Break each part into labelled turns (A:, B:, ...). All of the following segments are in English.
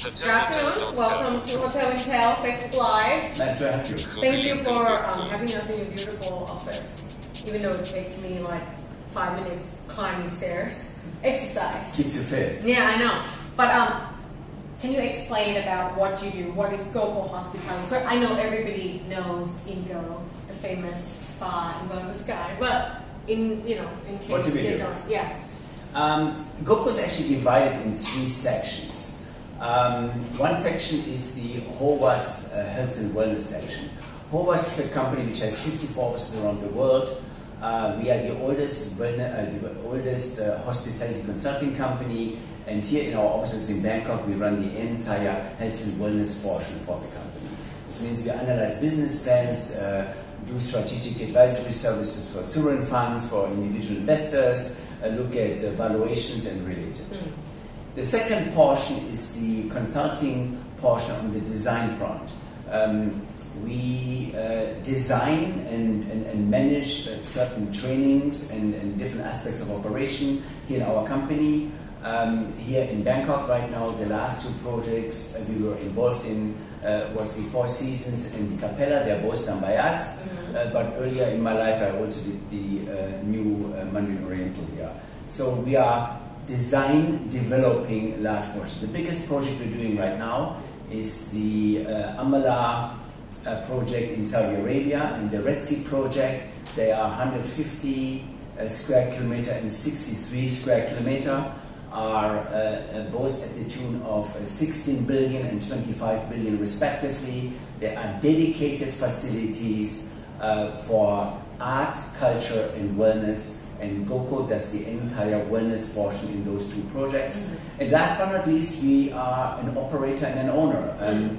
A: Good afternoon. Welcome to Hotel and Tell Facebook Live.
B: Nice to have you.
A: Thank you for having us in your beautiful office, even though it takes me like 5 minutes climbing stairs. Exercise.
B: Keeps you fit.
A: Yeah, I know. But can you explain about what you do? What is GOCO Hospitality? So I know everybody knows Ingo, the famous spa in the sky, but in case
B: what do we
A: they
B: do?
A: don't, yeah.
B: GOCO is actually divided in 3 sections. One section is the HOVAS Health and Wellness section. HOVAS is a company which has 54 offices around the world. We are the oldest hospitality consulting company, and here in our offices in Bangkok we run the entire health and wellness portion for the company. This means we analyze business plans, do strategic advisory services for sovereign funds, for individual investors, look at valuations and related. The second portion is the consulting portion on the design front. We design and manage certain trainings and different aspects of operation here in our company. Here in Bangkok right now, the last 2 projects we were involved in was the Four Seasons and the Capella. They're both done by us. But earlier in my life I also did the new Mandarin Oriental here. So we are developing large portions. The biggest project we're doing right now is the Amala project in Saudi Arabia, and the Red Sea project. They are 150 square kilometer and 63 square kilometer, are both at the tune of 16 billion and 25 billion respectively. They are dedicated facilities for art, culture and wellness, and GOCO does the entire wellness portion in those 2 projects. And last but not least, we are an operator and an owner.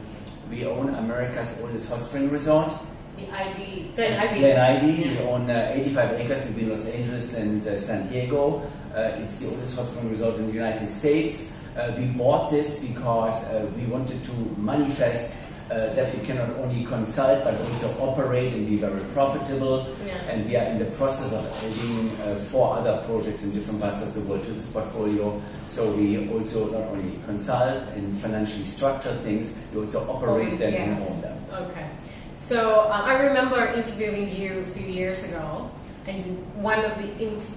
B: We own America's oldest hot spring resort,
A: Glen Ivy.
B: We own 85 acres between Los Angeles and San Diego. It's the oldest hot spring resort in the United States. We bought this because we wanted to manifest that we can not only consult but also operate and be very profitable. And we are in the process of adding 4 other projects in different parts of the world to this portfolio. So we also not only consult and financially structure things, we also operate them and own them.
A: Okay. So I remember interviewing you a few years ago, and one of the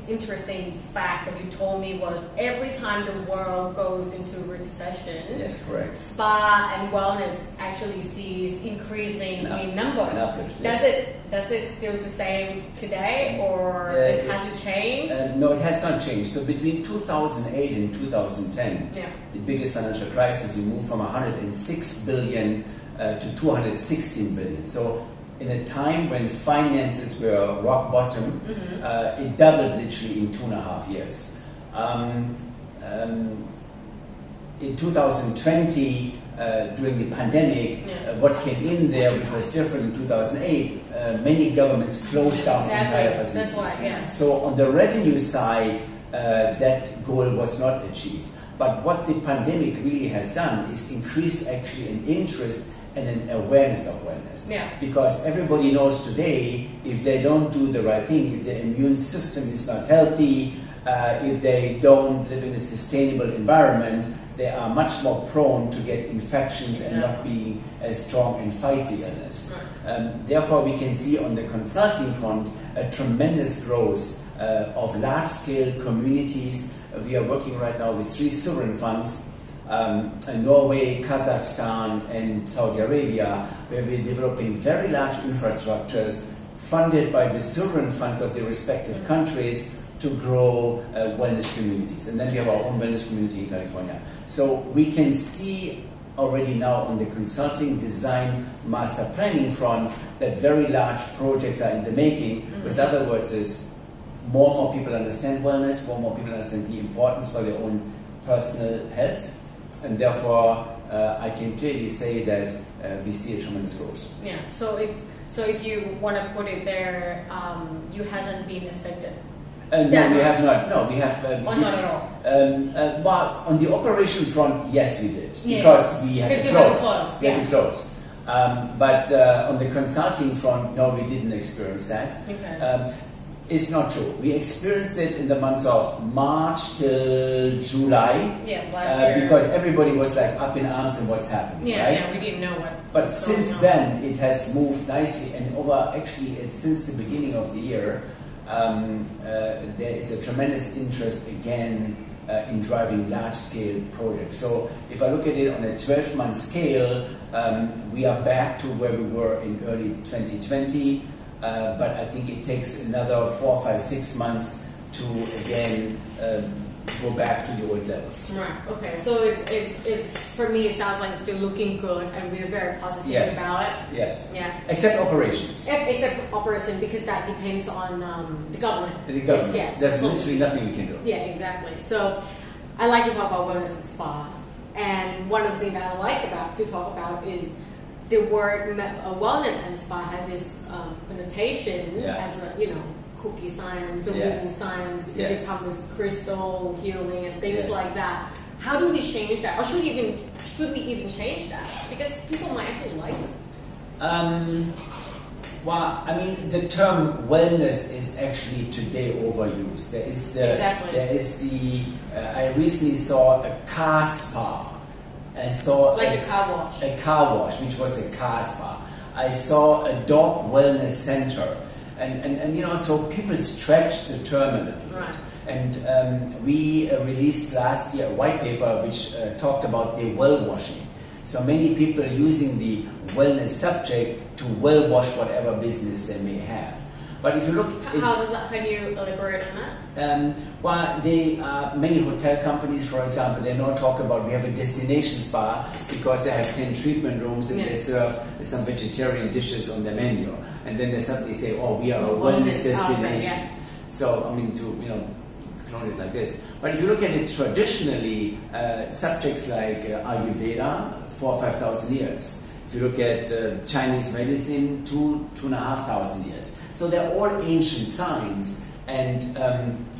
A: interesting facts that you told me was every time the world goes into recession,
B: yes, correct,
A: spa and wellness actually sees increasing in number.
B: An uplift, yes.
A: Does it still the same today, or has it changed?
B: No, it has not changed. So between 2008 and 2010, the biggest financial crisis, we moved from 106 billion to 216 billion. So in a time when finances were rock bottom, it doubled literally in 2.5 years. In 2020, during the pandemic, what came in there, which was different in 2008, many governments closed down entire facilities.
A: That's why,
B: So on the revenue side, that goal was not achieved. But what the pandemic really has done is increased actually an interest and an awareness of wellness. Because everybody knows today, if they don't do the right thing, if their immune system is not healthy, if they don't live in a sustainable environment, they are much more prone to get infections and not being as strong and fight the illness. Therefore, we can see on the consulting front a tremendous growth of large-scale communities. We are working right now with 3 sovereign funds, Norway, Kazakhstan and Saudi Arabia, where we're developing very large infrastructures funded by the sovereign funds of the respective countries to grow wellness communities. And then we have our own wellness community in California. So we can see already now on the consulting, design, master planning front that very large projects are in the making. With other words, is more and more people understand wellness, more and more people understand the importance for their own personal health. And therefore, I can clearly say that we see a tremendous growth.
A: So if you want to put it there, you hasn't been affected.
B: No, we have not. No, we have.
A: Not at all.
B: But on the operation front, yes, we did, because we had to close. We had to close. But on the consulting front, no, we didn't experience that. It's not true. We experienced it in the months of March till July.
A: Yeah, last year.
B: Because everybody was like up in arms in what's happening.
A: Yeah,
B: right?
A: yeah, we didn't know what.
B: But since then, it has moved nicely, and since the beginning of the year, there is a tremendous interest again in driving large-scale projects. So if I look at it on a 12-month scale, we are back to where we were in early 2020, but I think it takes another 4, 5, 6 months to again go back to the old levels.
A: Right. Okay. So it's for me, it sounds like it's still looking good, and we're very positive about it.
B: Yes.
A: Yeah.
B: Except operations.
A: Except operation, because that depends on the government.
B: The government.
A: Yeah.
B: There's literally nothing we can do.
A: Yeah. Exactly. So I like to talk about wellness and spa, and one of the things that I like to talk about is the word wellness and spa has this connotation as a cookie science, the woo science, because it covers crystal healing and things like that. How do we change that, or should we even change that? Because people might actually like it.
B: Well, I mean, the term wellness is actually today overused. I recently saw a car spa. I saw
A: a car wash.
B: A car wash, which was a car spa. I saw a dog wellness center. And so people stretch the term a little bit.
A: Right.
B: And we released last year a white paper which talked about the well washing. So many people are using the wellness subject to well wash whatever business they may have. But if you look,
A: can you elaborate on that?
B: Well, many hotel companies, for example, they now talk about we have a destination spa because they have 10 treatment rooms and they serve some vegetarian dishes on the menu, and then they suddenly say, "Oh, we are a wellness destination."
A: Okay,
B: So I mean, to clone it like this. But if you look at it traditionally, subjects like Ayurveda, 4,000 or 5,000 years. If you look at Chinese medicine, 2,500 years. So they're all ancient science, and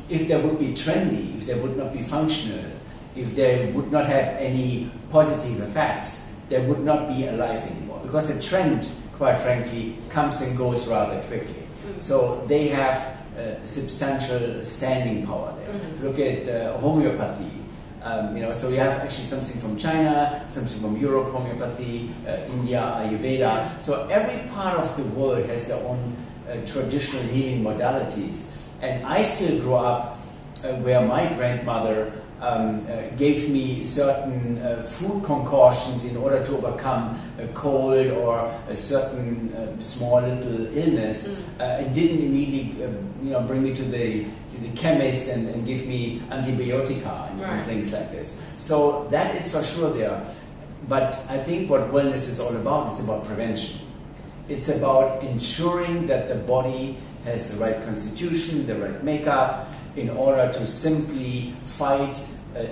B: if they would be trendy, if they would not be functional, if they would not have any positive effects, they would not be alive anymore. Because a trend, quite frankly, comes and goes rather quickly. So they have substantial standing power there. Look at homeopathy. So you have actually something from China, something from Europe, homeopathy, India, Ayurveda. So every part of the world has their own traditional healing modalities. And I still grew up where my grandmother gave me certain food concoctions in order to overcome a cold or a certain small little illness, and didn't immediately bring me to the chemist and give me antibiotica and things like this. So that is for sure there. But I think what wellness is all about is about prevention. It's about ensuring that the body has the right constitution, the right makeup, in order to simply fight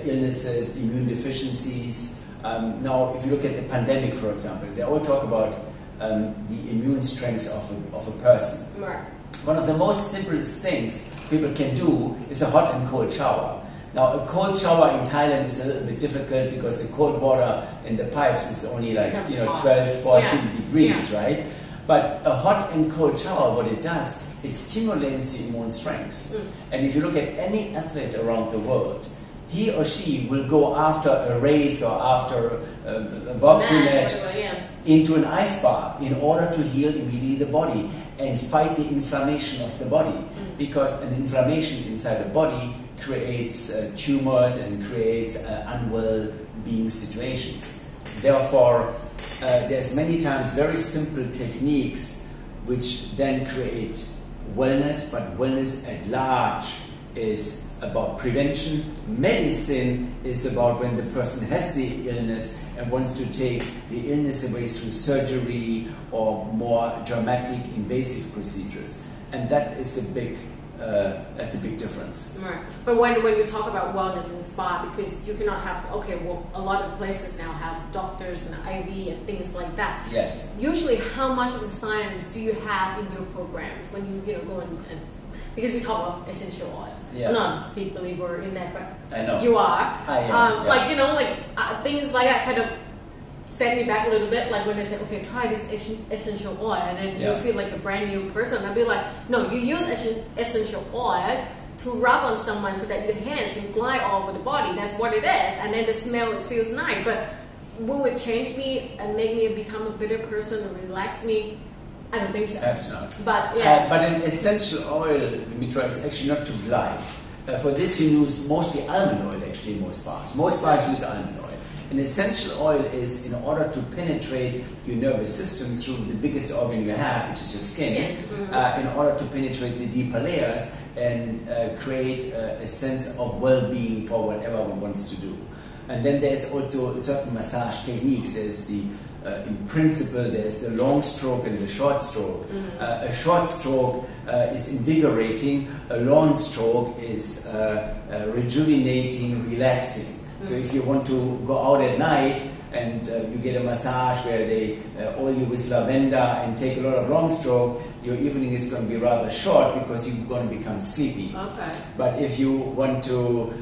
B: illnesses, immune deficiencies. Now, if you look at the pandemic, for example, they all talk about the immune strength of a person.
A: Right.
B: One of the most simplest things people can do is a hot and cold shower. Now, a cold shower in Thailand is a little bit difficult because the cold water in the pipes is only like 12, 14 degrees, right? But a hot and cold shower, what it does, it stimulates the immune strength. And if you look at any athlete around the world, he or she will go after a race or after a boxing match into an ice bath in order to heal immediately the body and fight the inflammation of the body. Because an inflammation inside the body creates tumors and creates unwell being situations. Therefore, there's many times very simple techniques which then create wellness, but wellness at large is about prevention. Medicine is about when the person has the illness and wants to take the illness away through surgery or more dramatic invasive procedures. And that is that's a big difference.
A: Right. But when you talk about wellness and spa, because you cannot have, a lot of places now have doctors and IV and things like that.
B: Yes.
A: Usually, how much of the science do you have in your programs when you go and because we talk about essential oils.
B: Yeah.
A: I'm not a big believer in that, but
B: I know.
A: you are.
B: I am.
A: Things like that kind of set me back a little bit, like when they say, okay, try this essential oil, and then you feel like a brand new person. I'd be like, no, you use essential oil to rub on someone so that your hands can glide all over the body. That's what it is, and then the smell, it feels nice. But will it change me and make me become a better person or relax me? I don't think so.
B: Absolutely.
A: But yeah.
B: But an essential oil, WImintra, is actually not to glide. For this you use mostly almond oil actually in most spas. Most spas use almond oil. An essential oil is in order to penetrate your nervous system through the biggest organ you have, which is your skin. In order to penetrate the deeper layers and create a sense of well-being for whatever one wants to do. And then there's also certain massage techniques. There's the in principle, there's the long stroke and the short stroke. A short stroke is invigorating, a long stroke is rejuvenating, relaxing. So if you want to go out at night and you get a massage where they oil you with lavender and take a lot of long stroke, your evening is going to be rather short because you're going to become sleepy.
A: Okay.
B: But if you want to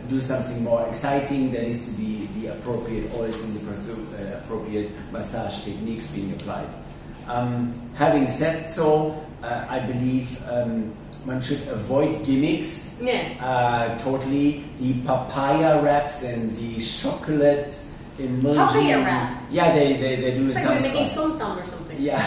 B: do something more exciting, there needs to be the appropriate oils and the appropriate massage techniques being applied. Having said so, I believe one should avoid gimmicks. Totally. The papaya wraps and the chocolate emulsion.
A: Papaya wrap?
B: Yeah, they do it.
A: It's like we're making somtam or something.
B: Yeah,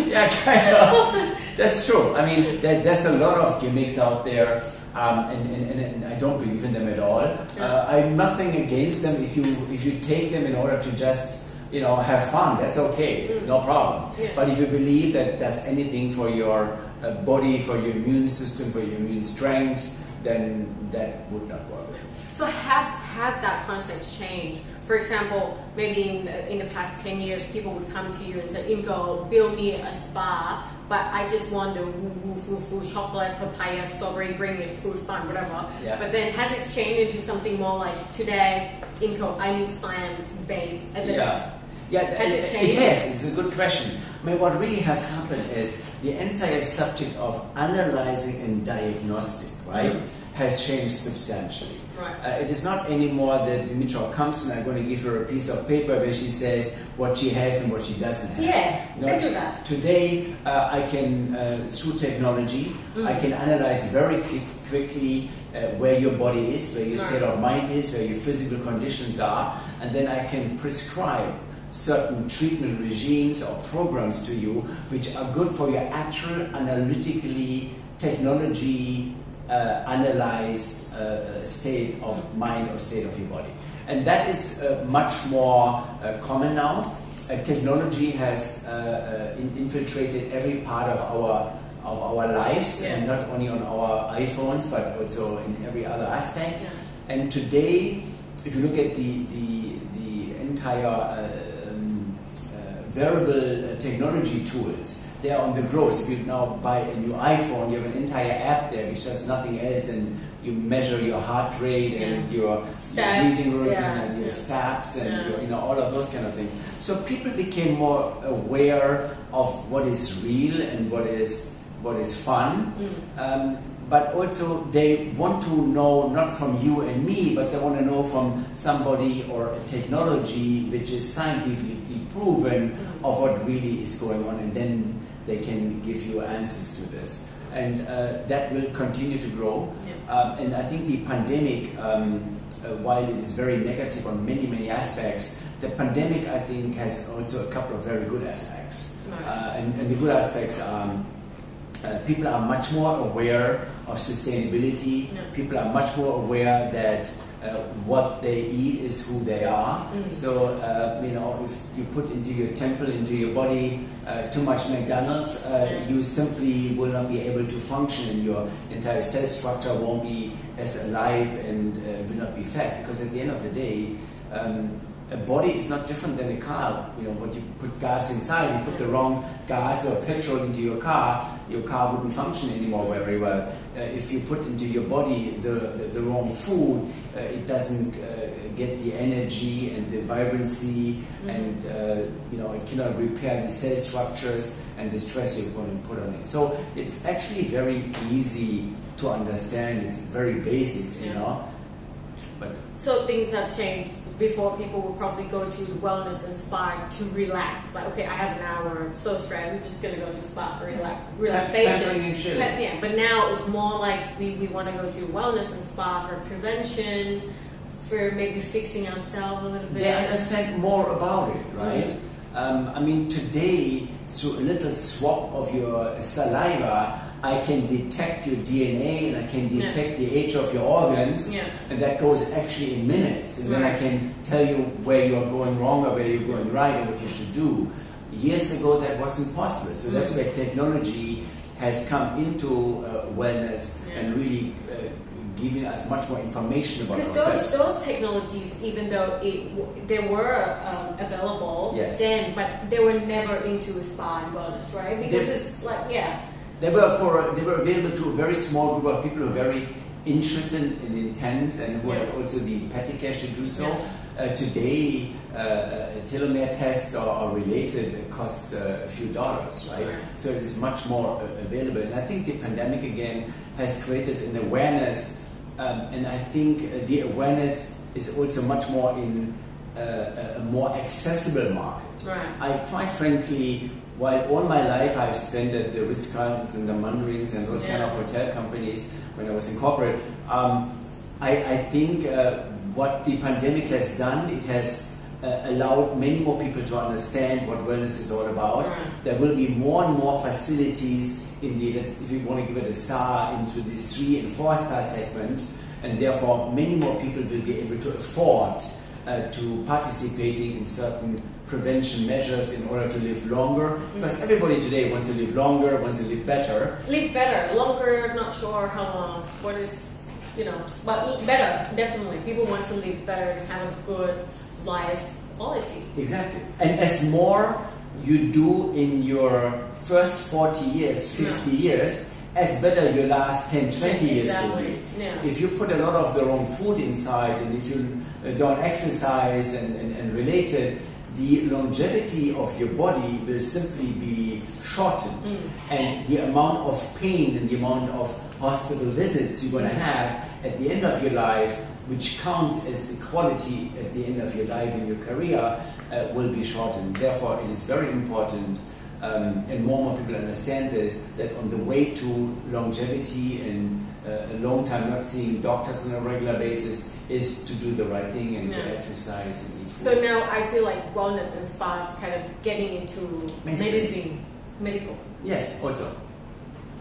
B: yeah, kind of. That's true. I mean, there's a lot of gimmicks out there, and I don't believe in them at all. I'm nothing against them if you take them in order to just have fun. That's okay, no problem. But if you believe that does anything for your body, for your immune system, for your immune strength, then that would not work.
A: So have that concept changed? For example, maybe in the past 10 years, people would come to you and say, Ingo, build me a spa, but I just want the woo chocolate, papaya, strawberry, bring it, fruit fun, whatever. But then has it changed into something more like, today, Ingo, I need science-based evidence? Has it changed?
B: It has. It's a good question. I mean, what really has happened is the entire subject of analyzing and diagnostic, right, has changed substantially. It is not anymore that WImintra comes and I'm going to give her a piece of paper where she says what she has and what she doesn't have.
A: They do that.
B: Today, I can, through technology, I can analyze very quickly where your body is, where your state of mind is, where your physical conditions are, and then I can prescribe certain treatment regimes or programs to you which are good for your actual analytically technology analyzed state of mind or state of your body. And that is much more common now. Technology has infiltrated every part of our lives, and not only on our iPhones but also in every other aspect. And today, if you look at the entire wearable technology tools, they are on the growth. If you now buy a new iPhone, you have an entire app there which does nothing else than you measure your heart rate and your breathing rhythm and your steps and your, all of those kind of things. So people became more aware of what is real and what is fun. But also they want to know not from you and me, but they want to know from somebody or a technology which is scientifically proven of what really is going on, and then they can give you answers to this. And that will continue to grow. And I think the pandemic, while it is very negative on many aspects, the pandemic I think has also a couple of very good aspects. And the good aspects are people are much more aware of sustainability. People are much more aware that what they eat is who they are. So if you put into your temple, into your body, too much McDonald's, you simply will not be able to function, and your entire cell structure won't be as alive and will not be fed. Because at the end of the day, a body is not different than a car. What you put gas inside, you put the wrong gas or petrol into your car wouldn't function anymore very well. If you put into your body the wrong food, it doesn't get the energy and the vibrancy, and it cannot repair the cell structures and the stress you're going to put on it. So it's actually very easy to understand. It's very basics, But
A: so things have changed before people would probably go to the wellness and spa to relax. Like, okay, I have an hour, I'm so stressed, I'm just gonna go to spa for relaxation. But now it's more like we want to go to wellness and spa for prevention, for maybe fixing ourselves a little bit.
B: They understand more about it, right? I mean, today, through a little swab of your saliva, I can detect your DNA and I can detect the age of your organs, and that goes actually in minutes. And then I can tell you where you're going wrong or where you're going right and what you should do. Years ago, that wasn't possible. So that's where technology has come into wellness and really giving us much more information about ourselves.
A: Because those technologies, even though they were available then, but they were never into spa and wellness, right? Because it's like, They were available to a very small group of people who were very interested and intense and who had also the petty cash to do so. Today, a telomere test or related cost a few dollars, right? So it is much more available. And I think the pandemic again has created an awareness, and I think the awareness is also much more in a more accessible market. I quite frankly, while all my life I've spent at the Ritz-Carltons and the Mandarins and those kind of hotel companies when I was in corporate, I think what the pandemic has done, it has allowed many more people to understand what wellness is all about. There will be more and more facilities in the, if you want to give it a star, into the 3 and 4 star segment, and therefore many more people will be able to afford to participating in certain prevention measures in order to live longer, because everybody today wants to live longer, wants to live better. Live better, longer, not sure how long, what is, but eat better, definitely. People want to live better and have a good life quality.
B: Exactly. And as more you do in your first 40 years, 50 years, as better your last 10, 20 years will be. If you put a lot of the wrong food inside, and if you don't exercise and related, the longevity of your body will simply be shortened, and the amount of pain and the amount of hospital visits you're going to have at the end of your life, which counts as the quality at the end of your life in your career, will be shortened. Therefore, it is very important, and more people understand this, that on the way to longevity and a long time not seeing doctors on a regular basis is to do the right thing and to exercise and eat food.
A: So now I feel like wellness and spa is kind of getting into medicine, medical.
B: Yes, also.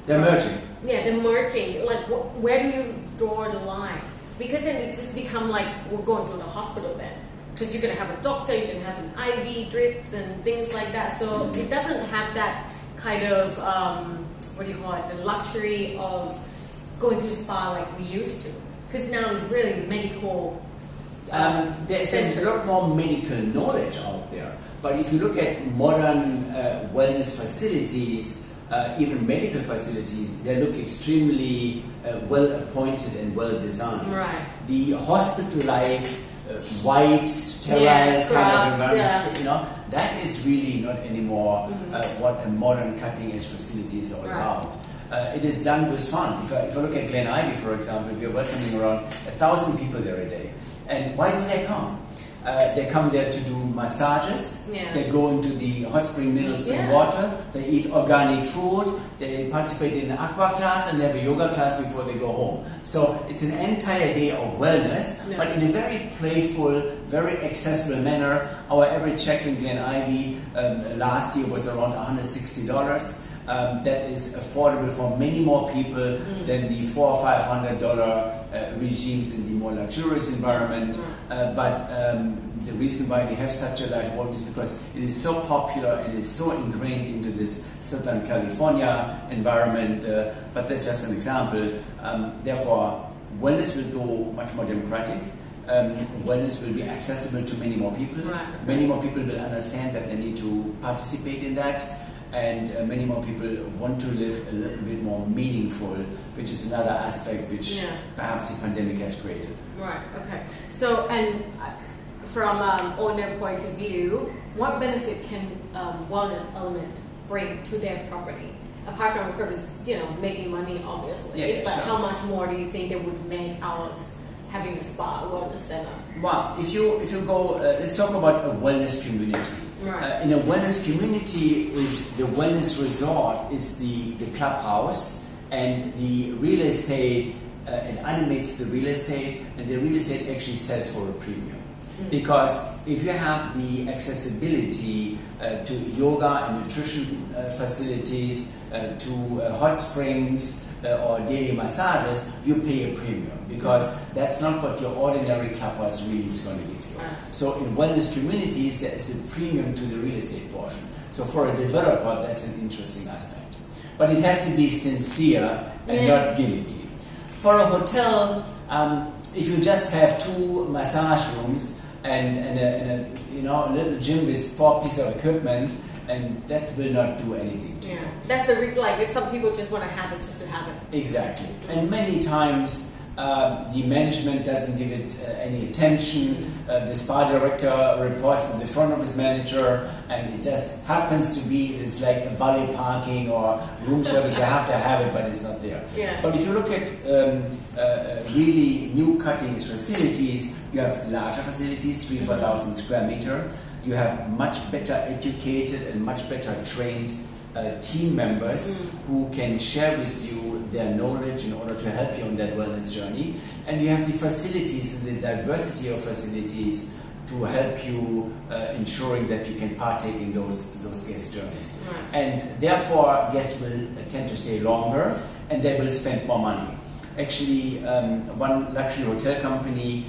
B: They're merging.
A: Yeah, they're merging. Like, where do you draw the line? Because then it just become like we're going to the hospital then. Because you're going to have a doctor, you're going to have an IV drips and things like that. So it doesn't have that kind of, the luxury of going to the spa like we used to. Because now it's really medical.
B: There's a lot more medical knowledge out there. But if you look at modern wellness facilities, even medical facilities, they look extremely well appointed and well designed. The hospital-like white, sterile kind of environment, that is really not anymore what a modern cutting-edge facility is all about. It is done with fun. If I look at Glen Ivy, for example, we are welcoming around 1,000 people there a day. And why do they come? They come there to do massages, they go into the hot spring, mineral spring water, they eat organic food, they participate in an aqua class, and they have a yoga class before they go home. So it's an entire day of wellness, but in a very playful, very accessible manner. Our average check in Glen Ivy last year was around $160. That is affordable for many more people than the $400 or $500 regimes in the more luxurious environment. But the reason why we have such a large volume is because it is so popular and is so ingrained into this Southern California environment. But that's just an example. Therefore, wellness will go much more democratic. Wellness will be accessible to many more people. Many more people will understand that they need to participate in that. And many more people want to live a little bit more meaningful, which is another aspect which perhaps the pandemic has created.
A: Okay. So, and from owner point of view, what benefit can wellness element bring to their property? Apart from, of course, making money, obviously. But how much more do you think they would make out of having a spa, a wellness center?
B: Well, if you go, let's talk about a wellness community.
A: Right.
B: In a wellness community, is the wellness resort is the clubhouse, and the real estate it animates the real estate, and the real estate actually sells for a premium. Because if you have the accessibility to yoga and nutrition facilities, to hot springs or daily massages, you pay a premium, because that's not what your ordinary clubhouse really is going to give you. So in wellness communities, there is a premium to the real estate portion. So for a developer, that's an interesting aspect. But it has to be sincere and not gimmicky. For a hotel, if you just have 2 massage rooms and a little gym with 4 pieces of equipment, and that will not do anything to you.
A: That's like some people just want to have it just to have it.
B: Exactly. And many times the management doesn't give it any attention. The spa director reports to the front office manager, and it just happens to be, it's like a valet parking or room service. You have to have it, but it's not there. But if you look at really new cutting facilities, you have larger facilities, 3,000-4,000 square meter. You have much better educated and much better trained team members who can share with you their knowledge in order to help you on that wellness journey. And you have the facilities, the diversity of facilities to help you ensuring that you can partake in those guest journeys. And therefore, guests will tend to stay longer, and they will spend more money. Actually, one luxury hotel company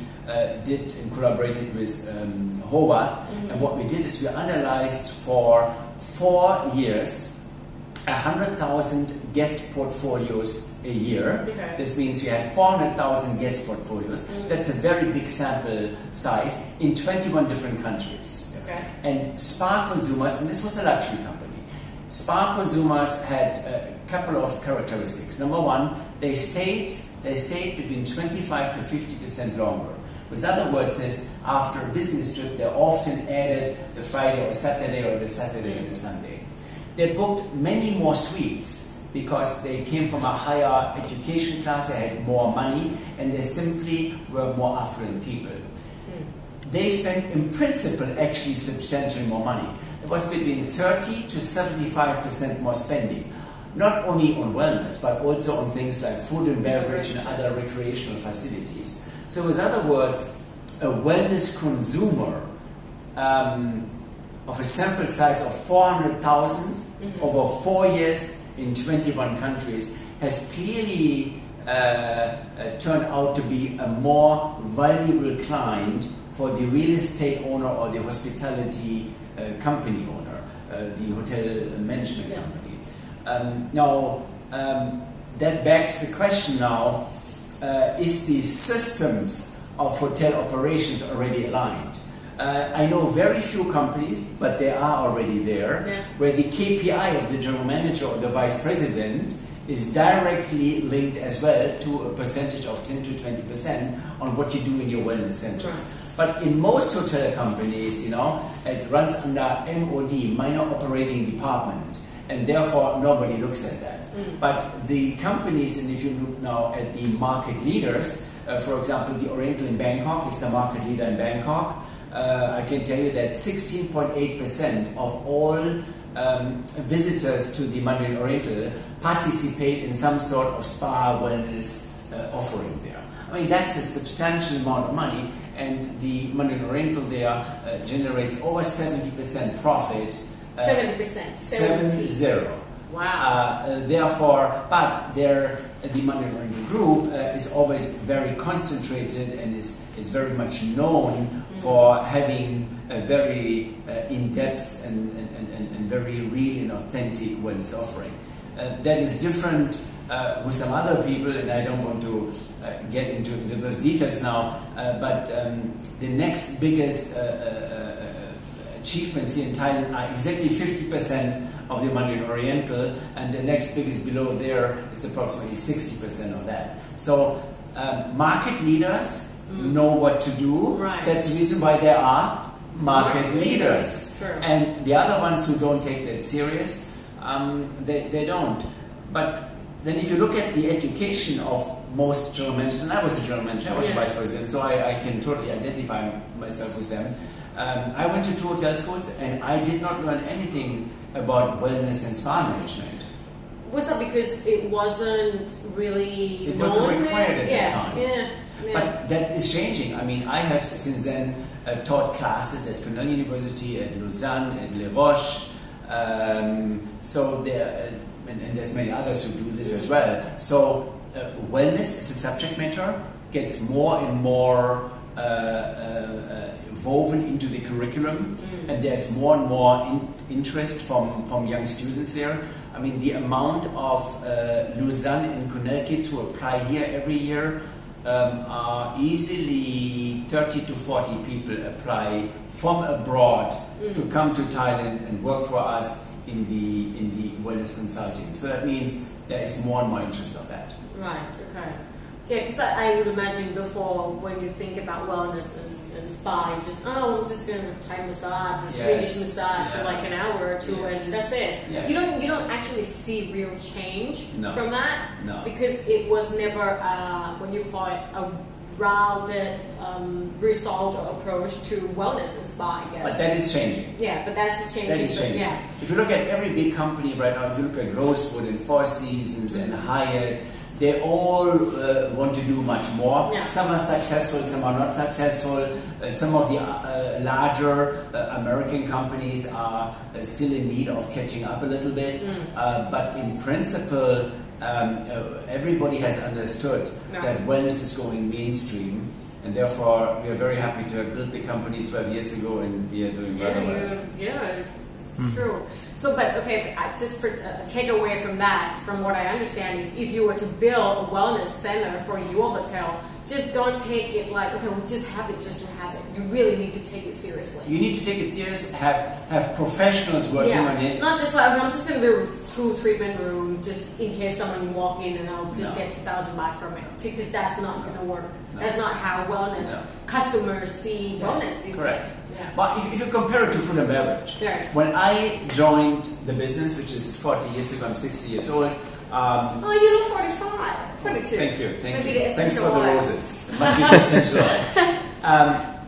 B: did and collaborated with Hobart, and what we did is we analyzed for 4 years 100,000 guest portfolios a year. This means we had 400,000 guest portfolios. That's a very big sample size in 21 different countries. And spa consumers, and this was a luxury company, spa consumers had a couple of characteristics. Number one, they stayed between 25 to 50% longer. With other words, is after a business trip, they often added the Friday or Saturday or the Saturday and the Sunday. They booked many more suites because they came from a higher education class, they had more money, and they simply were more affluent people. They spent, in principle, actually substantially more money. It was between 30 to 75% more spending. Not only on wellness, but also on things like food and beverage and other recreational facilities. So with other words, a wellness consumer of a sample size of 400,000 over 4 years in 21 countries has clearly turned out to be a more valuable client for the real estate owner or the hospitality company owner, the hotel management company. Now, that begs the question now, is the systems of hotel operations already aligned? I know very few companies, but they are already there, where the KPI of the general manager or the vice president is directly linked as well to a percentage of 10 to 20% on what you do in your wellness center. But in most hotel companies, it runs under MOD, minor operating department, and therefore nobody looks at that. But the companies, and if you look now at the market leaders, for example, the Oriental in Bangkok is the market leader in Bangkok. I can tell you that 16.8% of all visitors to the Mandarin Oriental participate in some sort of spa wellness offering there. I mean, that's a substantial amount of money, and the Mandarin Oriental there generates over 70% profit.
A: 70%?
B: 70.
A: Wow.
B: Therefore, but the Mandarin Oriental group is always very concentrated and is very much known for having a very in-depth and very real and authentic wellness offering. That is different with some other people, and I don't want to get into those details now, but the next biggest achievements here in Thailand are exactly 50% of the Mandarin Oriental, and the next biggest below there is approximately 60% of that. So market leaders know what to do. That's the reason why there are market leaders. And the other ones who don't take that serious, they don't. But then if you look at the education of most general managers, and I was a general manager, I was a vice president, so I can totally identify myself with them. I went to 2 hotel schools and I did not learn anything about wellness and spa management.
A: Was that because it wasn't really
B: It wasn't required at that time.
A: Yeah.
B: But that is changing. I mean, I have since then taught classes at Cornell University, at Lausanne, at Les Roches. So there, and there's many others who do this as well. So wellness as a subject matter gets more and more woven into the curriculum, and there's more and more interest from young students there. I mean, the amount of Lausanne and Cornell kids who apply here every year are easily 30 to 40 people apply from abroad to come to Thailand and work for us in the wellness consulting. So that means there is more and more interest of that.
A: Right. Okay. Yeah, because I would imagine before when you think about wellness and spa, you just I'm just going to Thai massage or Swedish massage for like an hour or two, and that's it.
B: Yes.
A: You don't actually see real change from that because it was never when you call it a rounded result or approach to wellness and spa, I guess.
B: But that is changing.
A: Yeah, but that's changing.
B: That is changing.
A: Yeah.
B: If you look at every big company right now, if you look at Rosewood and Four Seasons and Hyatt, they all want to do much more.
A: Yeah.
B: Some are successful, some are not successful. Some of the larger American companies are still in need of catching up a little bit. But in principle, everybody has understood that wellness is going mainstream, and therefore we are very happy to have built the company 12 years ago, and we are doing rather well.
A: Yeah, it's true. So, but okay, just for take away from that, from what I understand, if you were to build a wellness center for your hotel, just don't take it like, okay, we'll just have it just to have it. You really need to take it seriously.
B: You need to take it seriously, have professionals working on it.
A: Not just like, I'm just going to do 2 treatment room just in case someone walk in and I'll just get 2,000 baht from it. Because that's not going to work. That's not how wellness customers see wellness these days. Yeah.
B: But if you compare it to food and beverage, when I joined the business, which is 40 years ago, I'm 60 years old.
A: You look 45, 42.
B: Thank you.
A: Thanks
B: for the roses. It must be the essential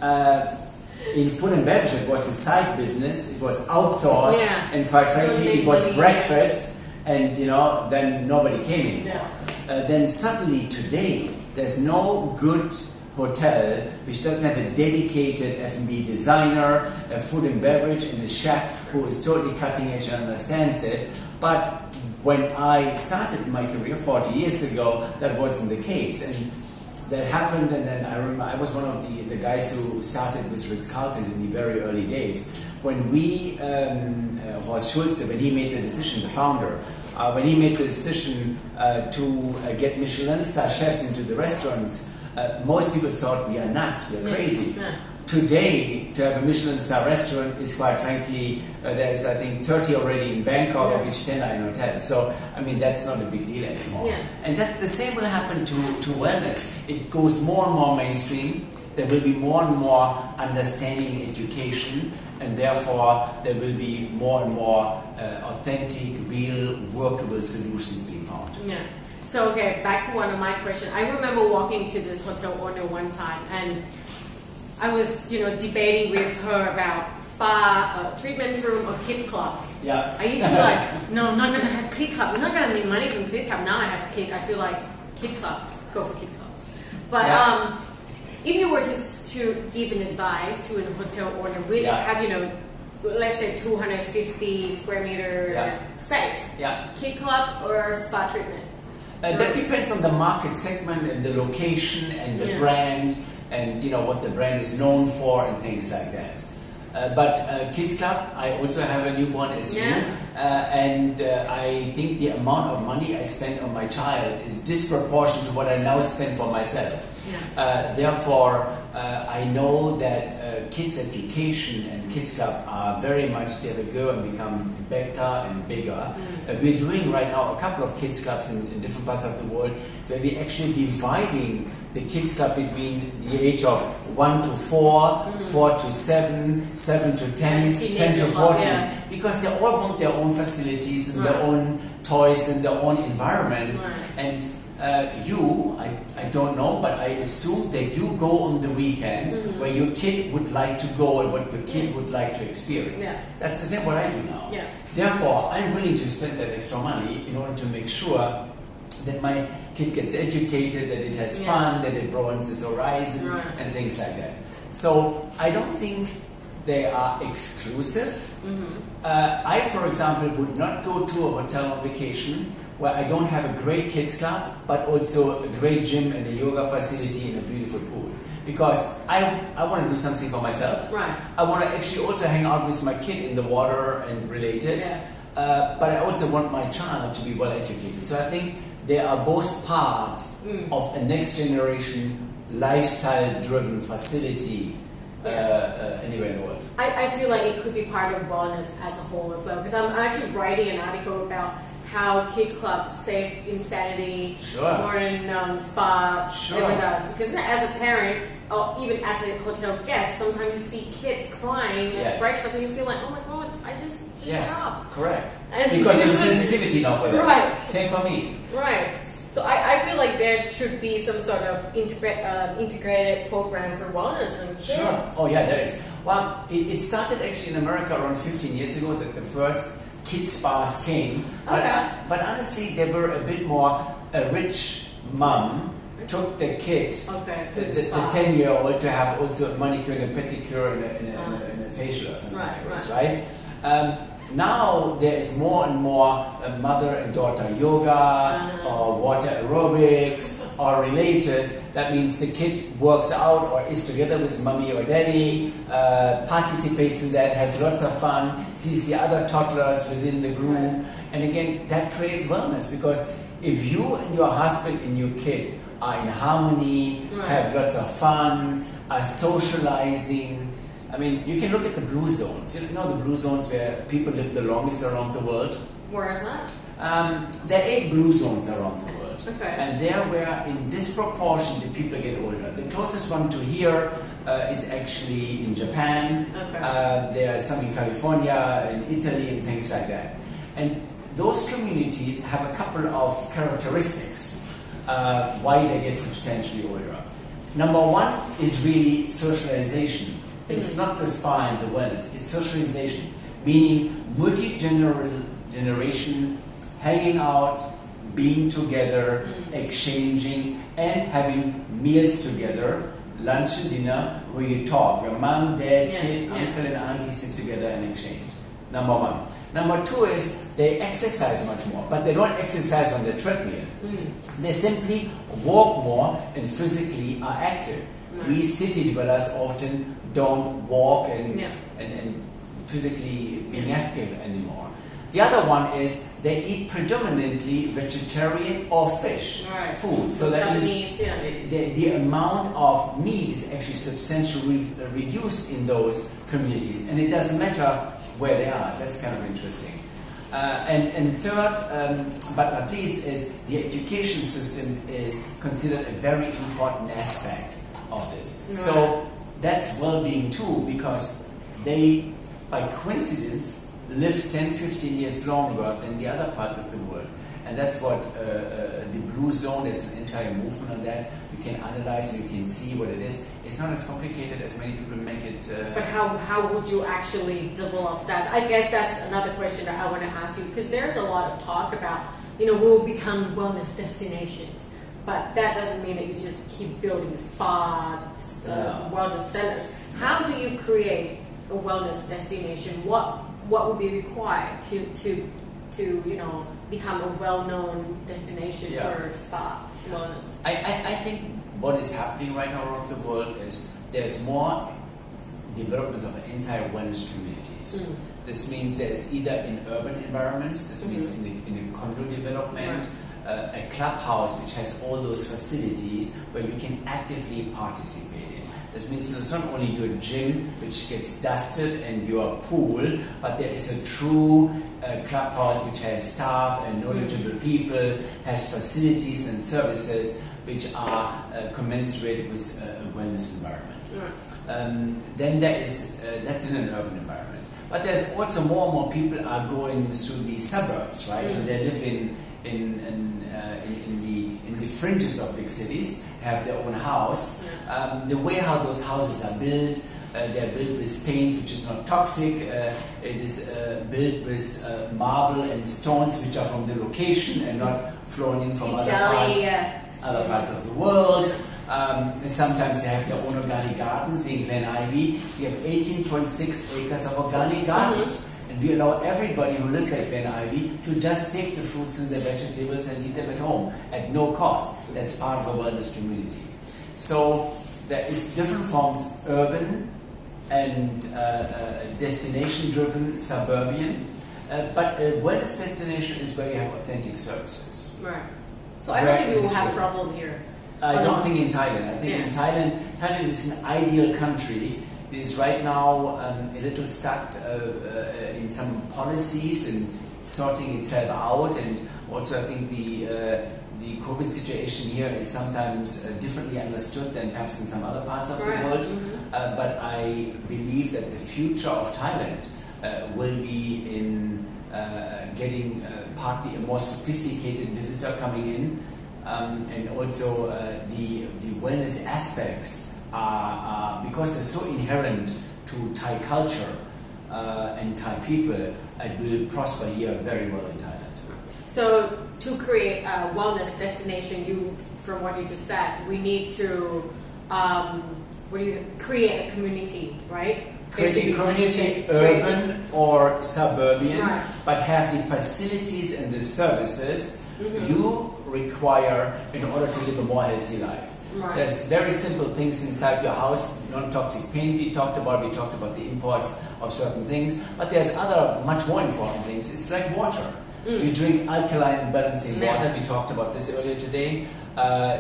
B: oil. In food and beverage, it was a side business. It was outsourced, and quite frankly, it was breakfast, and then nobody came anymore. Then suddenly today, there's no good hotel which doesn't have a dedicated F&B designer, a food and beverage, and a chef who is totally cutting edge and understands it. But when I started my career 40 years ago, that wasn't the case, and that happened. And then I remember I was one of the guys who started with Ritz-Carlton in the very early days. When we, Horst Schulze, when he made the decision, the founder, when he made the decision to get Michelin star chefs into the restaurants, most people thought we are nuts, we are crazy. Today, to have a Michelin star restaurant is quite frankly, there's I think 30 already in Bangkok, of which 10 are in hotels. So, I mean, that's not a big deal anymore. And that the same will happen to wellness. It goes more and more mainstream. There will be more and more understanding education, and therefore there will be more and more authentic, real, workable solutions being found.
A: So, okay, back to one of my questions. I remember walking to this hotel owner one time, and I was, debating with her about spa, treatment room, or kids club. I used to be like, no, I'm not going to have kid club. You're not going to make money from kids club. Now I have kids. I feel like kid clubs. Go for kid clubs. But if you were to give an advice to a hotel owner, which have, let's say 250 square meter space, kid club or spa treatment?
B: That depends on the market segment and the location and the brand, and what the brand is known for and things like that. But Kids Club, I also have a newborn as you, and I think the amount of money I spend on my child is disproportionate to what I now spend for myself. Therefore, I know that kids education and Kids Club are very much there to go and become better and bigger. We're doing right now a couple of Kids Clubs in different parts of the world where we're actually dividing the Kids Club between the age of 1 to 4, 4 to 7, 7 to 10, 10 to 14, because they all want their own facilities and their own toys and their own environment. And I don't know, but I assume that you go on the weekend where your kid would like to go and what your kid would like to experience.
A: Yeah.
B: That's the same what I do now.
A: Yeah.
B: Therefore, I'm willing to spend that extra money in order to make sure that my kid gets educated, that it has fun, that it broadens its horizon, and things like that. So I don't think they are exclusive. I, for example, would not go to a hotel on vacation where I don't have a great kids club, but also a great gym and a yoga facility and a beautiful pool. Because I want to do something for myself.
A: Right.
B: I want to actually also hang out with my kid in the water and related.
A: Yeah.
B: But I also want my child to be well educated. So I think they are both part of a next generation lifestyle-driven facility anywhere in the world.
A: I feel like it could be part of wellness as a whole as well, because I'm actually writing an article about how kid clubs save insanity, modern spa, everything does. Because as a parent, or even as a hotel guest, sometimes you see kids crying at breakfast and you feel like, oh my god, I just shut up.
B: Correct.
A: And
B: because you have a sensitivity now for that.
A: Right.
B: Same for me.
A: Right. So I feel like there should be some sort of integrated program for wellness and kids.
B: Sure. Oh yeah, there is. Well, it started actually in America around 15 years ago that the first kids spas came. But honestly, they were a bit more a rich mom took the kid, the 10-year-old, to have also a manicure and a pedicure and a facial or something like this, right? Now there is more and more mother and daughter yoga or water aerobics or related. That means the kid works out or is together with mommy or daddy, participates in that, has lots of fun, sees the other toddlers within the group. And again, that creates wellness, because if you and your husband and your kid are in harmony, have lots of fun, are socializing. I mean, you can look at the blue zones. You know the blue zones where people live the longest around the world?
A: Where is that?
B: There are 8 blue zones around the world.
A: Okay.
B: And there where in disproportion the people get older. The closest one to here is actually in Japan.
A: Okay.
B: There are some in California, in Italy, and things like that. And those communities have a couple of characteristics why they get substantially older. Number one is really socialization. It's not the spa and the wellness, it's socialization, meaning multi-generation, hanging out, being together, exchanging, and having meals together, lunch and dinner, where you talk. Your mom, dad, kid, uncle and auntie sit together and exchange. Number one. Number two is they exercise much more, but they don't exercise on the treadmill. They simply walk more and physically are active. We city dwellers often don't walk and physically being active anymore. The other one is they eat predominantly vegetarian or fish food. So that means the amount of meat is actually substantially reduced in those communities. And it doesn't matter where they are. That's kind of interesting. And third, but not least, is the education system is considered a very important aspect of this. So that's well-being too, because they, by coincidence, live 10-15 years longer than the other parts of the world. And that's what the Blue Zone is, an entire movement on that. You can analyze and you can see what it is. It's not as complicated as many people make it.
A: But how would you actually develop that? I guess that's another question that I want to ask you, because there's a lot of talk about, we'll become wellness destinations. But that doesn't mean that you just keep building spas, wellness centers. How do you create a wellness destination? What would be required to become a well-known destination for spa wellness?
B: I think what is happening right now around the world is there's more developments of entire wellness communities. This means there's either in urban environments, this means in the condo development, a clubhouse which has all those facilities where you can actively participate in. This means it's not only your gym which gets dusted and your pool, but there is a true clubhouse which has staff and knowledgeable people, has facilities and services which are commensurate with a wellness environment. Then there is, that's in an urban environment. But there's also more and more people are going through the suburbs, right? And they live in in the fringes of big cities have their own house. The way how those houses are built, they're built with paint which is not toxic. It is built with marble and stones which are from the location and not flown in from other parts of the world. Sometimes they have their own organic gardens. In Glen Ivy, we have 18.6 acres of organic gardens. And we allow everybody who lives at Glen Ivy to just take the fruits and the vegetables and eat them at home at no cost. That's part of a wellness community. So there is different forms, urban and destination-driven, suburban. But a wellness destination is where you have authentic services.
A: Right. So I don't think we will have a problem here.
B: I don't think in Thailand. I think in Thailand is an ideal country. It is right now a little stuck in some policies and sorting itself out. And also I think the COVID situation here is sometimes differently understood than perhaps in some other parts of the world. But I believe that the future of Thailand will be in getting partly a more sophisticated visitor coming in, and also the wellness aspects are because they're so inherent to Thai culture and Thai people, it will prosper here very well in Thailand.
A: So to create a wellness destination, from what you just said, we need to create a community, right?
B: Creating community, urban or suburban, but have the facilities and the services you require in order to live a more healthy life. There's very simple things inside your house, non-toxic paint we talked about the imports of certain things, but there's other much more important things. It's like water. You drink alkaline balancing water, we talked about this earlier today.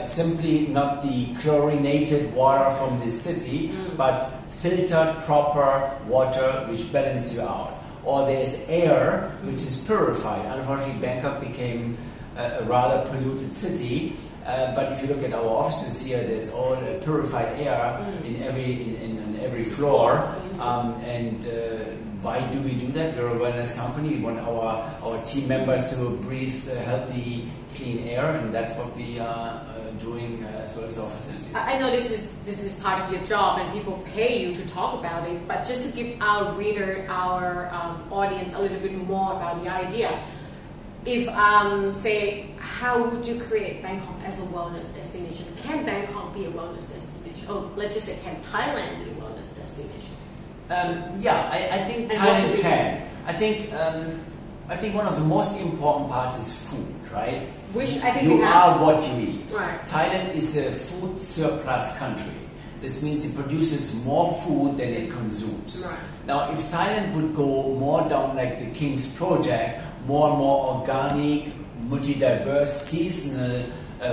B: Simply not the chlorinated water from the city, but filtered proper water which balances you out. Or there's air which is purified. Unfortunately, Bangkok became a rather polluted city, but if you look at our offices here, there's all purified air in every floor. Why do we do that? We're a wellness company. We want our team members to breathe healthy, clean air, and that's what we are doing as well as our facilities.
A: I know this is part of your job, and people pay you to talk about it. But just to give our reader, our audience, a little bit more about the idea. If say, how would you create Bangkok as a wellness destination? Can Bangkok be a wellness destination? Oh, let's just say, can Thailand be a wellness destination?
B: I think Thailand can. I think one of the most important parts is food, right?
A: Which I think
B: you are what you eat.
A: Right.
B: Thailand is a food surplus country. This means it produces more food than it consumes.
A: Right.
B: Now, if Thailand would go more down like the King's Project, more and more organic, multi-diverse, seasonal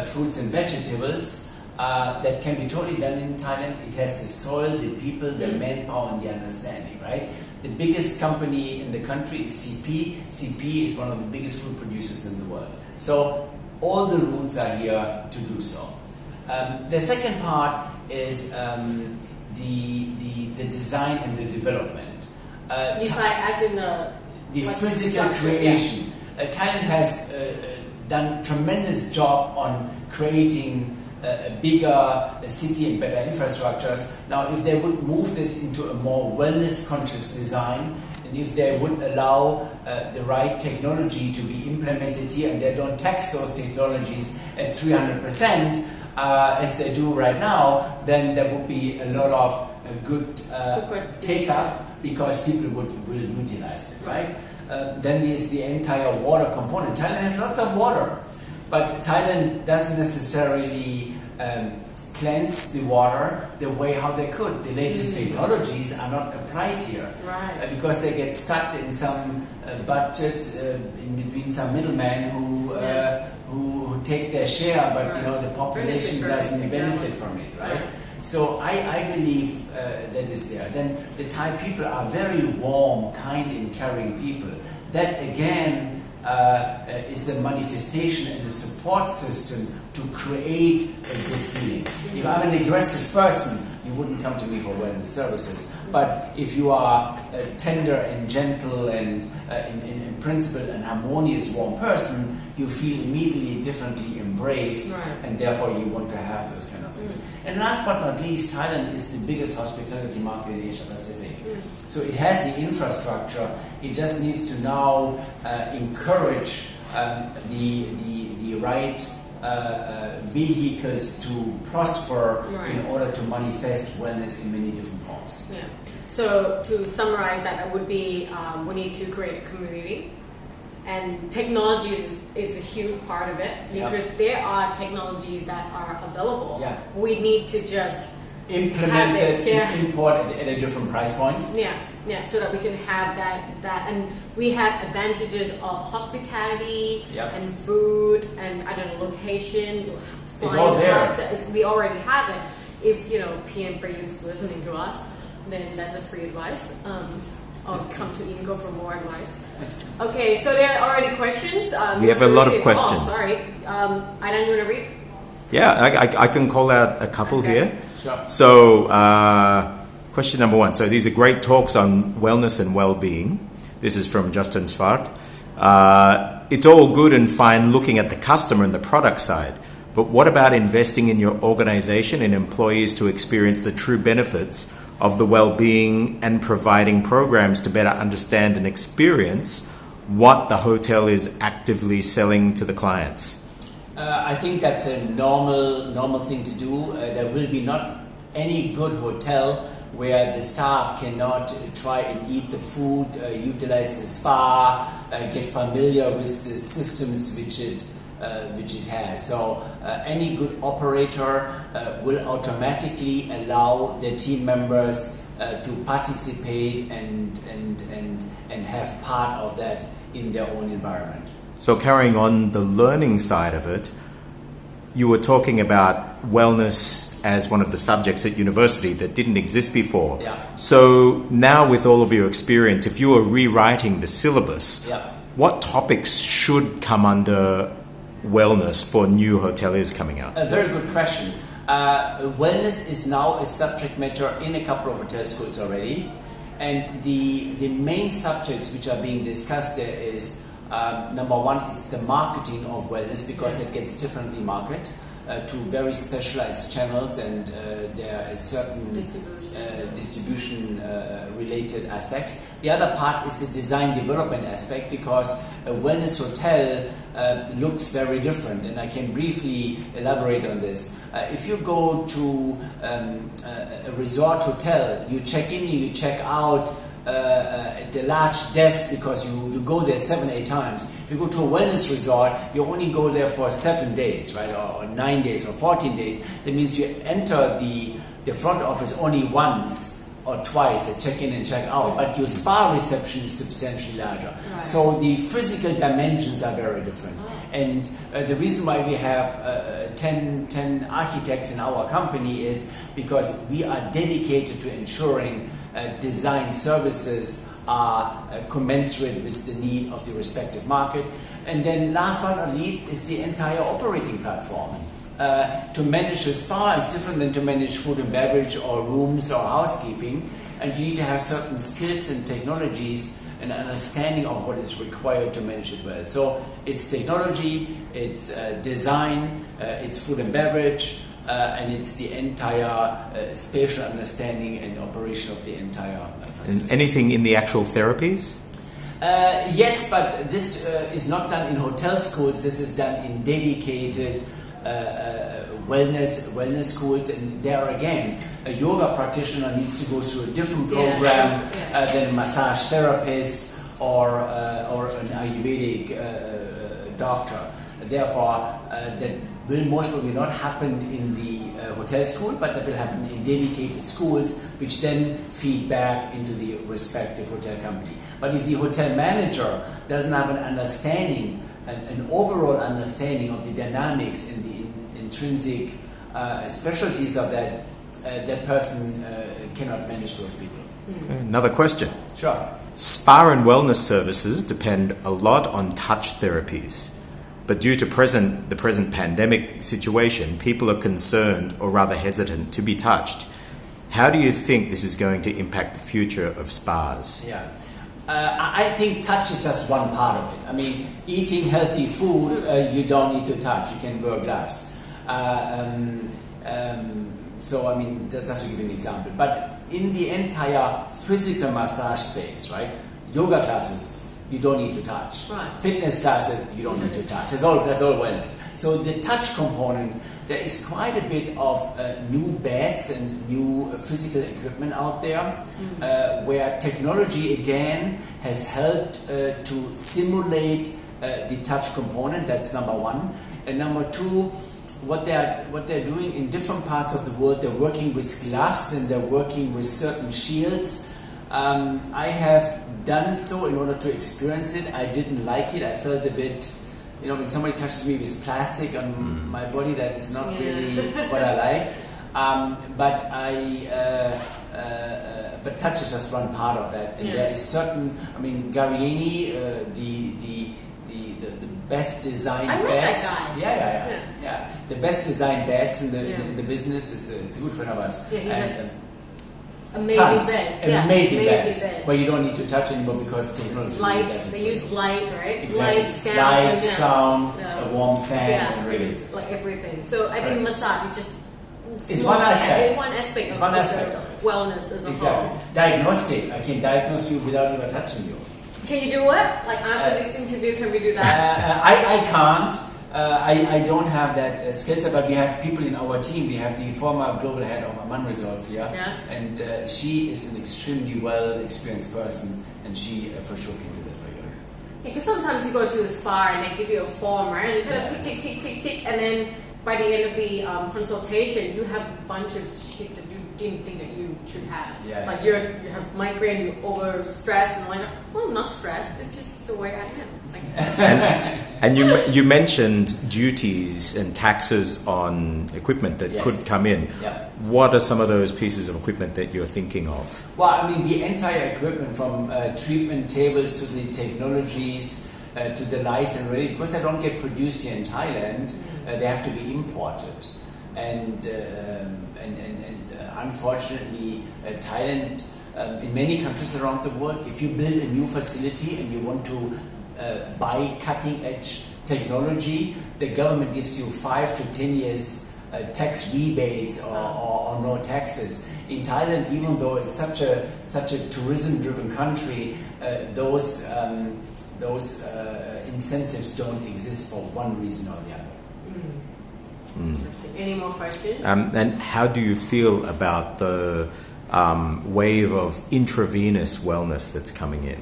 B: fruits and vegetables, that can be totally done in Thailand. It has the soil, the people, the manpower, and the understanding, right? The biggest company in the country is CP. CP is one of the biggest food producers in the world. So all the roots are here to do so. The second part is the design and the development.
A: Design as in the
B: physical creation. Thailand has done tremendous job on creating a bigger city and better infrastructures. Now, if they would move this into a more wellness-conscious design, and if they would allow the right technology to be implemented here, and they don't tax those technologies at 300% as they do right now, then there would be a lot of good take-up because people will utilize it, right? Then there's the entire water component. Thailand has lots of water, but Thailand doesn't necessarily cleanse the water the way how they could. The latest technologies are not applied here,
A: right?
B: Because they get stuck in some budgets in between some middlemen who take their share, but the population doesn't benefit from it, right? So I believe that is there. Then the Thai people are very warm, kind, and caring people. That again is a manifestation and a support system to create a good feeling. If I'm an aggressive person, you wouldn't come to me for wellness services. But if you are a tender and gentle and in principle and harmonious, warm person, you feel immediately differently embraced, and therefore you want to have those kind of things. And last but not least, Thailand is the biggest hospitality market in Asia Pacific. So it has the infrastructure. It just needs to now encourage the right vehicles to prosper in order to manifest wellness in many different forms.
A: Yeah. So to summarize that would be we need to create a community, and technology is a huge part of it, because there are technologies that are available.
B: Yeah.
A: We need to just
B: implement it, import it at a different price point.
A: Yeah, so that we can have that, and we have advantages of hospitality and food and location.
B: It's all there.
A: We already have it. If PM Prayut is listening to us, then that's a free advice. Or come to Ingo for more advice. Okay, so there are already questions.
C: We have a lot of questions.
A: Oh, sorry. Aidan, you want to read?
C: Yeah, I can call out a couple here.
B: Sure.
C: So, question number 1. So these are great talks on wellness and well-being. This is from Justin Svart. It's all good and fine looking at the customer and the product side, but what about investing in your organization and employees to experience the true benefits of the well-being and providing programs to better understand and experience what the hotel is actively selling to the clients?
B: I think that's a normal thing to do. There will be not any good hotel where the staff cannot try and eat the food, utilize the spa, get familiar with the systems which it has. So any good operator will automatically allow their team members to participate and have part of that in their own environment.
C: So carrying on the learning side of it, you were talking about wellness as one of the subjects at university that didn't exist before.
B: Yeah.
C: So now with all of your experience, if you were rewriting the syllabus, what topics should come under wellness for new hoteliers coming out?
B: A very good question. Wellness is now a subject matter in a couple of hotel schools already, and the main subjects which are being discussed there is number 1, it's the marketing of wellness, because it gets differently marketed to very specialized channels, and there is certain distribution related aspects. The other part is the design development aspect, because a wellness hotel looks very different, and I can briefly elaborate on this. If you go to a resort hotel, you check in, you check out at the large desk, because you go there 7-8 times. If you go to a wellness resort, you only go there for 7 days, right, or 9 days or 14 days. That means you enter the front office only once or twice at check-in and check-out, but your spa reception is substantially larger. Right. So the physical dimensions are very different. And the reason why we have 10 architects in our company is because we are dedicated to ensuring design services are commensurate with the need of the respective market. And then last but not least is the entire operating platform. To manage a spa is different than to manage food and beverage or rooms or housekeeping, and you need to have certain skills and technologies and understanding of what is required to manage it well. So it's technology, it's design, it's food and beverage, and it's the entire spatial understanding and operation of the entire facility.
C: And anything in the actual therapies?
B: Yes, but this is not done in hotel schools. This is done in dedicated wellness schools, and there again, a yoga practitioner needs to go through a different program than a massage therapist or an Ayurvedic doctor. Therefore, that will most probably not happen in the hotel school, but that will happen in dedicated schools, which then feed back into the respective hotel company. But if the hotel manager doesn't have an understanding, an overall understanding of the dynamics and the intrinsic specialties of that, that person cannot manage those people.
C: Okay, another question.
B: Sure.
C: Spa and wellness services depend a lot on touch therapies. But due to the present pandemic situation, people are concerned or rather hesitant to be touched. How do you think this is going to impact the future of spas?
B: Yeah. I think touch is just one part of it. I mean, eating healthy food, you don't need to touch. You can wear gloves. So, I mean, that's just to give you an example. But in the entire physical massage space, right? Yoga classes, you don't need to touch.
A: Right.
B: Fitness classes, you don't need to touch. That's all wellness. So the touch component, there is quite a bit of new beds and new physical equipment out there, where technology again has helped to simulate the touch component. That's number one. And number two, what they're doing in different parts of the world, they're working with gloves and they're working with certain shields. I have done so in order to experience it. I didn't like it. I felt a bit, when somebody touches me with plastic on my body, that is not really what I like. But touch is just one part of that. And there is certain, Gariani, the best designed beds. Yeah. The best designed beds in the business is a good friend of us.
A: Yeah, he has amazing beds.
B: Amazing beds where you don't need to touch anymore because technology.
A: Light. They use light, right?
B: Exactly.
A: Light,
B: sound, a warm sand, and really.
A: Like everything. So I think massage is just.
B: It's one aspect.
A: One aspect
B: it's
A: of
B: one aspect of it.
A: Wellness as a
B: whole. Diagnostic. I can diagnose you without even touching you.
A: Can you do it? Like after this interview, can we do that?
B: I can't. I don't have that skill set, but we have people in our team. We have the former global head of Amman Resorts here, and she is an extremely well experienced person, and she for sure can do that for you.
A: Because sometimes you go to a spa and they give you a form, right? And you kind of tick, tick, tick, tick, tick, and then by the end of the consultation, you have a bunch of shit that you didn't think that you should have. Like you have migraine, you're overstressed, and I'm like, well, I'm not stressed. It's just the way I am.
C: And you mentioned duties and taxes on equipment that could come in.
B: Yeah.
C: What are some of those pieces of equipment that you're thinking of?
B: Well, the entire equipment from treatment tables to the technologies to the lights and really, because they don't get produced here in Thailand, they have to be imported. And unfortunately, Thailand, in many countries around the world, if you build a new facility and you want to buy cutting-edge technology, the government gives you 5 to 10 years tax rebates or no taxes. In Thailand, even though it's such a tourism-driven country, those incentives don't exist for one reason or the other.
A: Interesting. Any more questions?
C: And how do you feel about the wave of intravenous wellness that's coming in?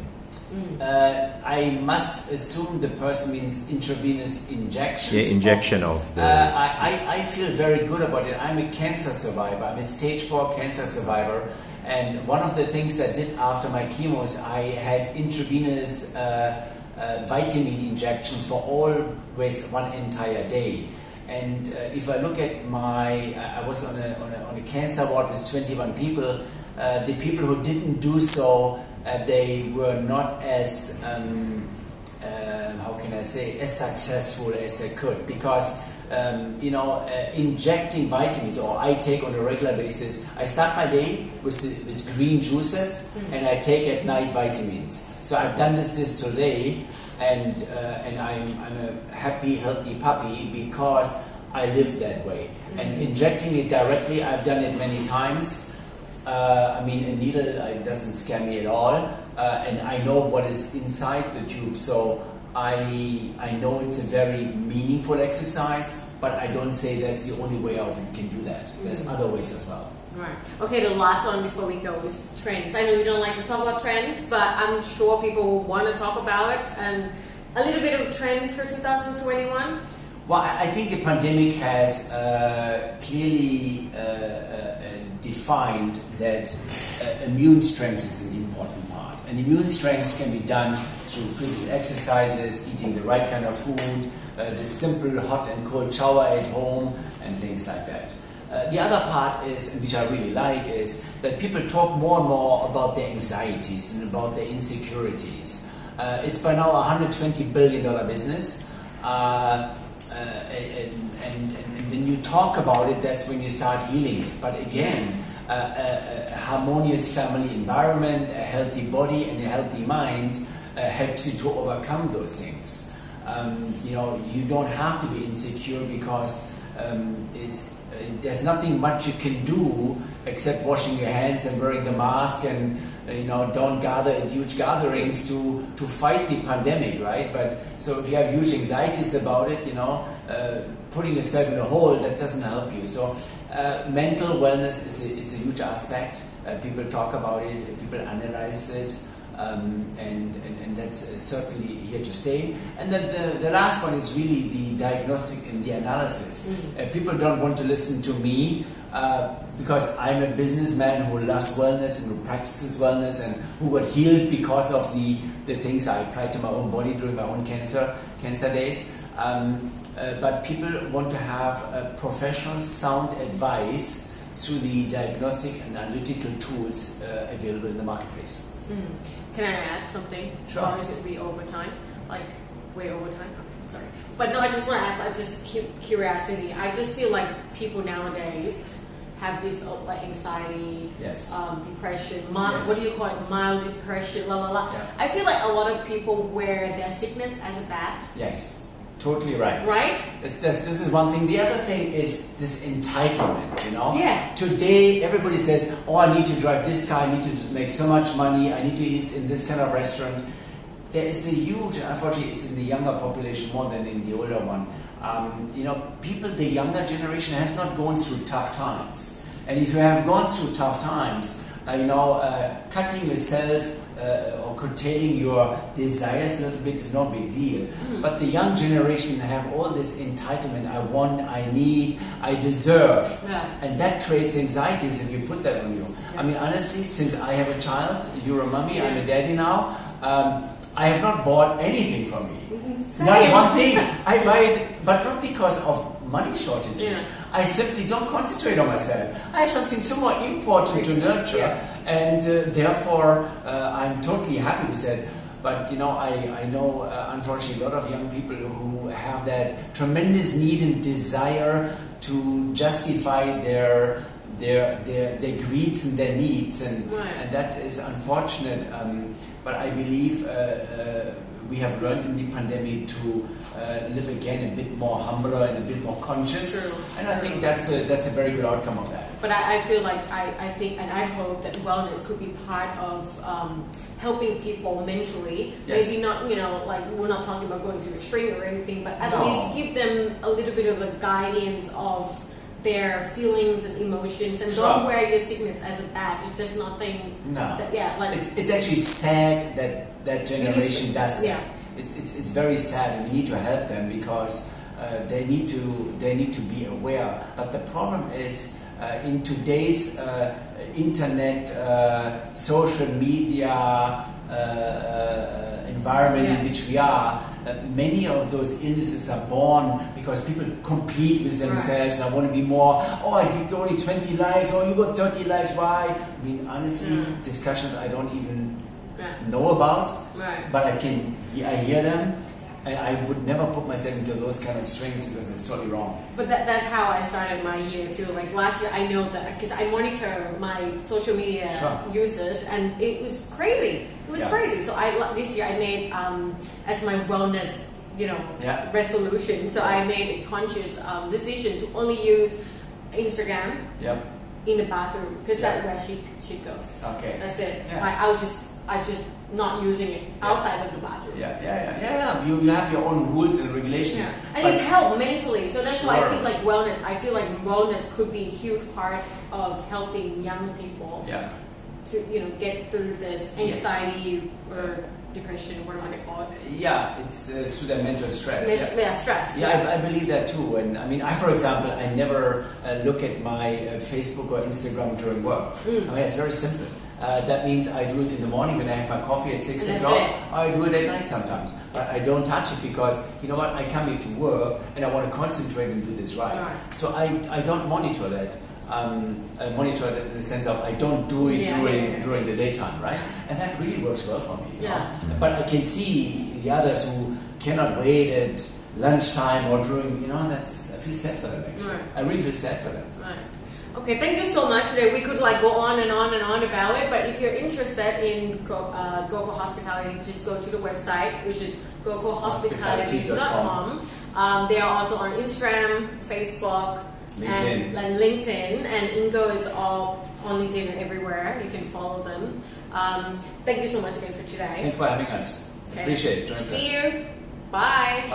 B: I must assume the person means intravenous injections.
C: Yeah, injection of the...
B: I feel very good about it. I'm a cancer survivor. I'm a stage 4 cancer survivor. And one of the things I did after my chemo is I had intravenous vitamin injections for always one entire day. And if I look at I was on a cancer ward with 21 people. The people who didn't do so, they were not as as successful as they could, because injecting vitamins, or I take on a regular basis. I start my day with green juices, and I take at night vitamins. So I've done this today. And I'm a happy, healthy puppy because I live that way. And injecting it directly, I've done it many times. A needle it doesn't scare me at all, and I know what is inside the tube. So I know it's a very meaningful exercise, but I don't say that's the only way you can do that. There's other ways as well.
A: Right. Okay, the last one before we go is trends. I know you don't like to talk about trends, but I'm sure people will want to talk about it. And a little bit of trends for 2021?
B: Well, I think the pandemic has clearly defined that immune strength is an important part. And immune strength can be done through physical exercises, eating the right kind of food, the simple hot and cold shower at home, and things like that. The other part is, and which I really like, is that people talk more and more about their anxieties and about their insecurities. It's by now a $120 billion business, and when you talk about it, that's when you start healing it. But again, a harmonious family environment, a healthy body, and a healthy mind helps you to overcome those things. You don't have to be insecure because there's nothing much you can do except washing your hands and wearing the mask and don't gather in huge gatherings to fight the pandemic, right? But so if you have huge anxieties about it, putting yourself in a hole, that doesn't help you. So mental wellness is a huge aspect. People talk about it, people analyze it. And that's certainly here to stay. And then the last one is really the diagnostic and the analysis. People don't want to listen to me because I'm a businessman who loves wellness and who practices wellness and who got healed because of the things I applied to my own body during my own cancer days. But people want to have professional, sound advice through the diagnostic and analytical tools available in the marketplace.
A: Can I add something?
B: Sure.
A: Or is it way over time? Like, way over time? Okay, sorry. But no, I just want to ask, I just curiosity. I just feel like people nowadays have this like anxiety,
B: yes.
A: Depression,
B: Yes.
A: what do you call it? Mild depression, la la la.
B: Yeah.
A: I feel like a lot of people wear their sickness as a badge.
B: Yes. Totally right.
A: Right?
B: This is one thing. The other thing is this entitlement,
A: Yeah.
B: Today, everybody says, oh, I need to drive this car, I need to make so much money, I need to eat in this kind of restaurant. There is a huge, unfortunately, it's in the younger population more than in the older one. People, the younger generation has not gone through tough times. And if you have gone through tough times, cutting yourself or curtailing your desires a little bit is no big deal. But the young generation have all this entitlement. I want, I need, I deserve.
A: Yeah.
B: And that creates anxieties if you put that on you.
A: Yeah.
B: I mean, honestly, since I have a child, you're a mummy,
A: Yeah.
B: I'm a daddy now, I have not bought anything for me.
A: Same.
B: Not one thing. I might, but not because of money shortages.
A: Yeah.
B: I simply don't concentrate on myself. I have something so more important to nurture.
A: Yeah.
B: And therefore, I'm totally happy with that. But I know unfortunately a lot of young people who have that tremendous need and desire to justify their greeds and their needs, and that is unfortunate. But I believe we have learned in the pandemic to live again a bit more humbler and a bit more conscious.
A: True.
B: And I think that's a very good outcome of that.
A: But I feel like I think and I hope that wellness could be part of helping people mentally.
B: Yes.
A: Maybe not, like we're not talking about going to a shrink or anything, but at
B: No.
A: least give them a little bit of a guidance of their feelings and emotions, and
B: Sure.
A: don't wear your sickness as a badge. It's just nothing.
B: No. It's actually sad that generation does that.
A: Yeah.
B: It's very sad, and we need to help them because they need to be aware. But the problem is in today's internet, social media environment in which we are, many of those illnesses are born because people compete with themselves. I want to be more. Oh, I did only 20 likes. Oh, you got 30 likes. Why? I mean, honestly, discussions I don't even know about, but I hear them, and I would never put myself into those kind of strings because it's totally wrong.
A: But that's how I started my year too. Like last year, I know that because I monitor my social media usage, and it was crazy. It was crazy. So this year I made as my wellness, resolution. So I made a conscious decision to only use Instagram in the bathroom because that's where she goes.
B: Okay.
A: That's it.
B: Yeah.
A: Like, I just not using it outside of the bathroom.
B: Yeah. You have your own rules and regulations.
A: Yeah. And it's helped mentally. So that's why I
B: Sure.
A: think like wellness. I feel like wellness could be a huge part of helping young people to get through this anxiety or depression, what do I call it?
B: Yeah, it's through that mental stress.
A: Stress.
B: Yeah, I believe that too. And I mean, for example, I never look at my Facebook or Instagram during work. I mean, it's very simple. That means I do it in the morning when I have my coffee at 6 o'clock. I do it at night sometimes. But I don't touch it because, you know what, I come here to work and I want to concentrate and do this right. So I don't monitor that. I monitor it in the sense of I don't do it during the daytime, right? And that really works well for me. You know? But I can see the others who cannot wait at lunchtime or during, I feel sad for them actually. I really feel sad for them.
A: Okay, thank you so much. Today we could like go on and on and on about it, but if you're interested in GOCO Hospitality, just go to the website, which is gocohospitality.com. They are also on Instagram, Facebook,
B: LinkedIn.
A: and LinkedIn, and Ingo is all on LinkedIn and everywhere. You can follow them. Thank you so much again for today.
B: Thank you for having us.
A: Okay.
B: Appreciate it.
A: See you. Bye.
B: Bye.